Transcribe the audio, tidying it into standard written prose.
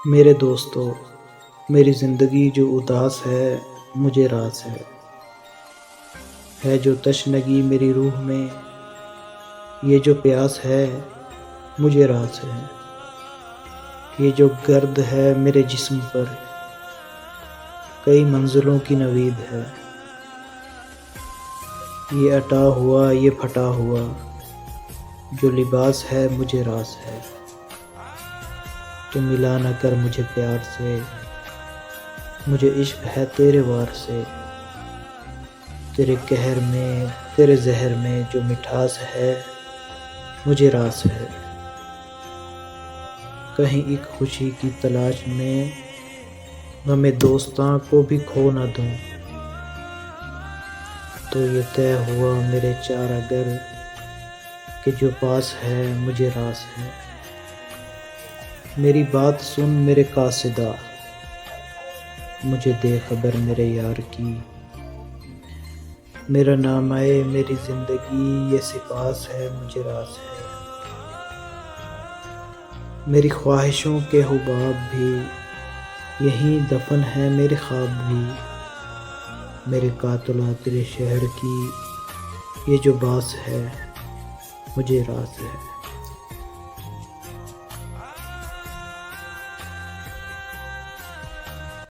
میرے دوستو، میری زندگی جو اداس ہے مجھے راز ہے جو تشنگی میری روح میں، یہ جو پیاس ہے مجھے راز ہے، یہ جو گرد ہے میرے جسم پر کئی منزلوں کی نوید ہے، یہ اٹا ہوا یہ پھٹا ہوا جو لباس ہے مجھے راز ہے، تو ملا نہ کر مجھے پیار سے، مجھے عشق ہے تیرے وار سے، تیرے قہر میں تیرے زہر میں جو مٹھاس ہے مجھے راز ہے، کہیں ایک خوشی کی تلاش میں غم دوستاں کو بھی کھو نہ دوں، تو یہ طے ہوا میرے چارہ گر کہ جو پاس ہے مجھے راز ہے، میری بات سن میرے قاصدہ، مجھے دے خبر میرے یار کی، میرا نام آئے میری زندگی یہ سپاس ہے مجھے راز ہے، میری خواہشوں کے حباب بھی یہیں دفن ہے میرے خواب بھی، میرے قاتلہ تیرے شہر کی یہ جو باس ہے مجھے راز ہے۔